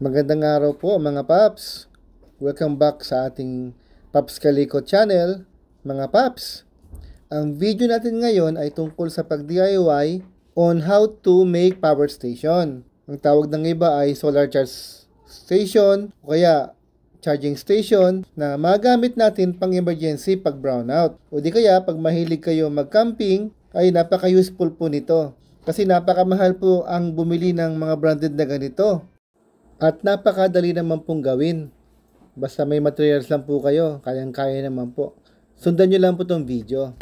Magandang araw po mga Paps. Welcome back sa ating Paps Kaliko channel. Mga Paps, ang video natin ngayon ay tungkol sa pag-DIY on how to make power station. Ang tawag ng iba ay solar charge station o kaya charging station na magamit natin pang emergency pag brownout. O di kaya pag mahilig kayo mag-camping ay napaka-useful po nito. Kasi napakamahal po ang bumili ng mga branded na ganito. At napakadali naman pong gawin. Basta may materials lang po kayo, kayang-kaya naman po. Sundan nyo lang po itong video.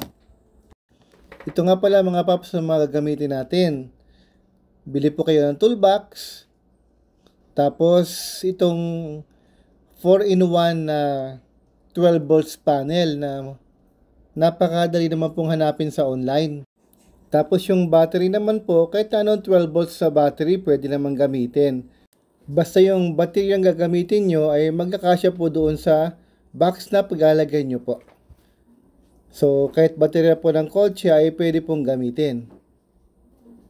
Ito nga pala mga paps na mga gagamitin natin. Bili po kayo ng toolbox. Tapos itong 4-in-1 na 12 volts panel na napakadali naman pong hanapin sa online. Tapos yung battery naman po, kahit anong 12 volts sa battery, pwede naman gamitin. Basta yung battery ang gagamitin nyo ay magkakasya po doon sa box na paglalagay nyo po. So, kahit battery po ng kotse ay pwede pong gamitin.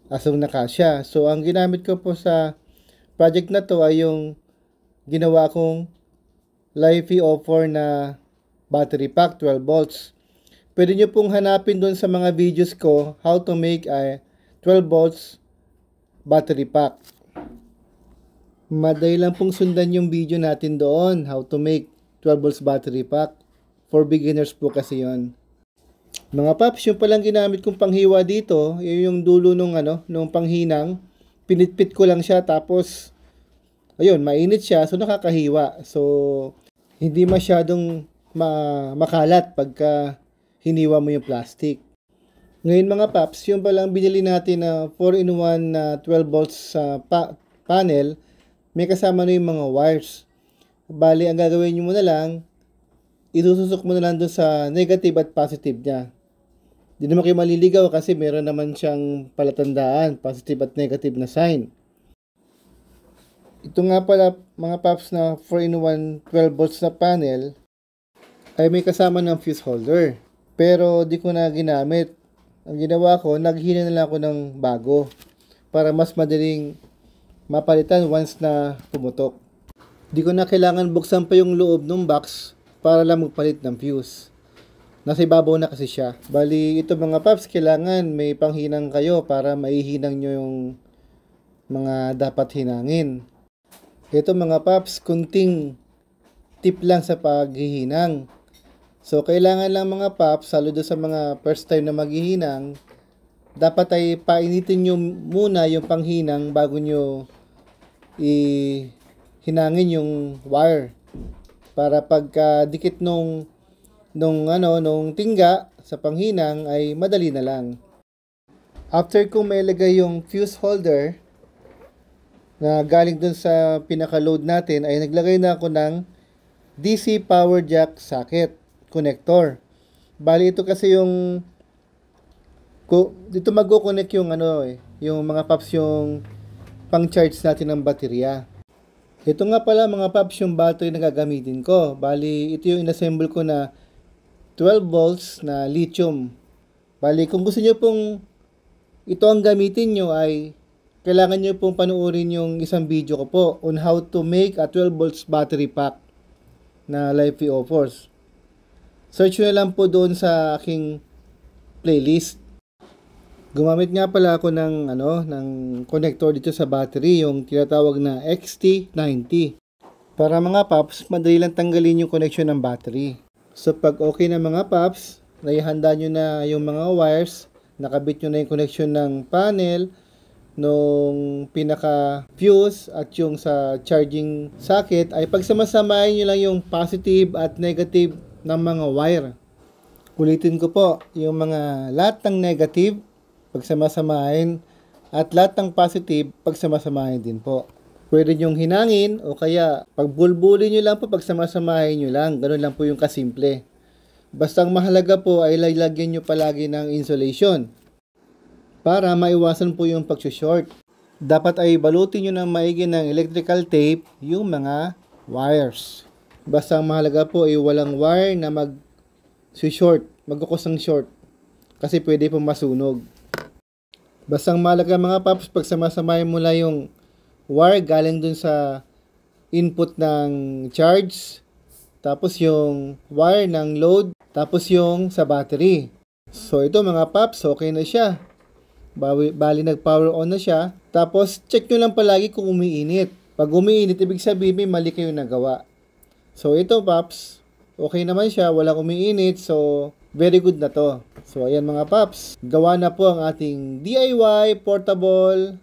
Asong nakasya. So, ang ginamit ko po sa project na to ay yung ginawa kong Lifey offer na battery pack 12 volts. Pwede nyo pong hanapin doon sa mga videos ko how to make a 12 volts battery pack. Madali lang pong sundan yung video natin doon, how to make 12 volts battery pack. For beginners po kasi yon. Mga paps, yung palang ginamit kong panghiwa dito, yung dulo nung panghinang, pinitpit ko lang siya tapos ayun, mainit siya so nakakahiwa. So hindi masyadong makalat pagka hiniwa mo yung plastic. Ngayon mga paps, yung palang binili natin na 4-in-1 na 12 volts panel, may kasama na yung mga wires. Bali, ang gagawin nyo muna lang, itususok mo na lang doon sa negative at positive niya. Hindi naman kayo maliligaw kasi meron naman siyang palatandaan, positive at negative na sign. Ito nga pala mga paps na 4-in-1 12 volts na panel ay may kasama ng fuse holder. Pero di ko na ginamit. Ang ginawa ko, naghina na lang ako ng bago para mas madaling mapalitan once na pumutok. Di ko na kailangan buksan pa yung loob ng box para lang magpalit ng fuse. Nasa ibabaw na kasi siya. Bali, ito mga paps, kailangan may panghinang kayo para maihinang nyo yung mga dapat hinangin. Ito mga paps, kunting tip lang sa paghihinang. So, kailangan lang mga paps, lalo doon sa mga first time na maghihinang, dapat ay painitin nyo muna yung panghinang bago nyo hinangin yung wire. Para pagka dikit nung tingga sa panghinang ay madali na lang. After ko mailagay yung fuse holder na galing dun sa pinaka-load natin, ay naglagay na ako ng DC power jack socket connector. Bali ito kasi yung dito magko-connect yung yung mga paps yung pang-charge natin ng baterya. Ito nga pala mga paps yung battery na gagamitin ko. Bali ito yung inassemble ko na 12 volts na lithium. Bali kung gusto niyo pong ito ang gamitin nyo ay kailangan nyo pong panuorin yung isang video ko po on how to make a 12 volts battery pack na Lifey offers. Search nyo lang po doon sa aking playlist. Gumamit nga pala ako ng connector dito sa battery, yung tinatawag na XT90. Para mga paps, madali lang tanggalin yung connection ng battery. So pag okay na mga paps, naihanda nyo na yung mga wires, nakabit nyo na yung connection ng panel, nung pinaka fuse at yung sa charging socket, ay pagsamasamahin nyo lang yung positive at negative ng mga wire. Ulitin ko po, yung mga lahat ng negative pagsamasamahin at lahat ng positive pagsamasamahin din po. Pwede nyong hinangin o kaya pagbulbulin nyo lang po pagsamasamahin nyo lang. Ganun lang po yung kasimple. Basta ang mahalaga po ay lalagyan nyo palagi ng insulation para maiwasan po yung pag-short. Dapat ay balutin nyo ng maigi ng electrical tape yung mga wires. Basta ang mahalaga po ay walang wire na mag-short, magkukos ng short. Kasi pwede pong masunog. Basta ang mahalaga mga paps, pag samasamahin mo lang yung wire galing dun sa input ng charge, tapos yung wire ng load, tapos yung sa battery. So ito mga paps, okay na siya. Bali nag-power on na siya. Tapos check nyo lang palagi kung umiinit. Pag umiinit, ibig sabihin may mali kayo nagawa. So ito paps, okay naman siya, walang umiinit. So very good na to. So ayan mga paps, gawa na po ang ating DIY portable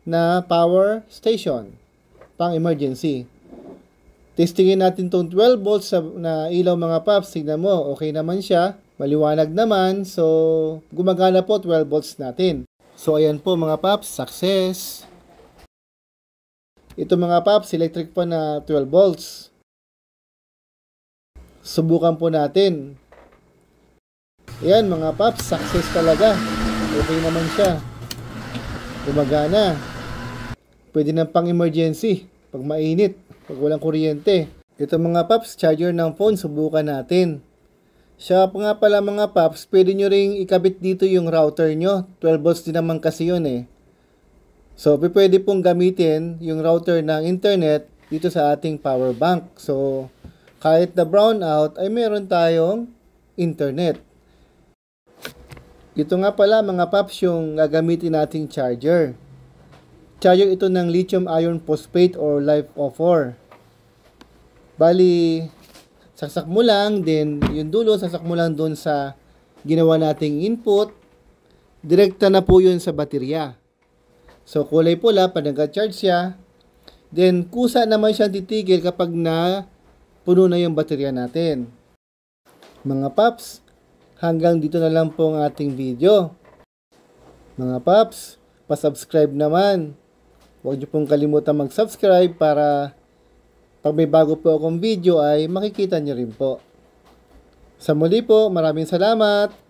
na power station pang emergency. Testingin natin tong 12 volts na ilaw mga paps. Tignan mo, okay naman siya. Maliwanag naman. So, gumagana po 12 volts natin. So, ayan po mga paps, success. Ito mga paps, electric pa na 12 volts. Subukan po natin. Ayan mga paps, success talaga. Okay naman siya. Gumagana. Pwede ng pang emergency pag mainit, pag walang kuryente. Ito mga paps, charger ng phone, subukan natin. Siya pa nga pala mga paps, pwede nyo ring ikabit dito yung router nyo. 12 volts din naman kasi yun eh. So, pwede pong gamitin yung router ng internet dito sa ating power bank. So, kahit na brownout ay meron tayong internet. Ito nga pala mga paps yung gagamitin nating charger. Charger ito ng lithium iron phosphate or LiFeO4. Bali, saksak mo lang, then yung dulo, saksak mo lang doon sa ginawa nating input. Direkta na po yun sa baterya. So, kulay pula pag nag-charge siya. Then, kusa naman siyang titigil kapag na puno na yung baterya natin. Mga paps, hanggang dito na lang po ang ating video. Mga paps, pa-subscribe naman. Huwag niyo pong kalimutan mag-subscribe para pag may bago po akong video ay makikita niyo rin po. Sa muli po, maraming salamat!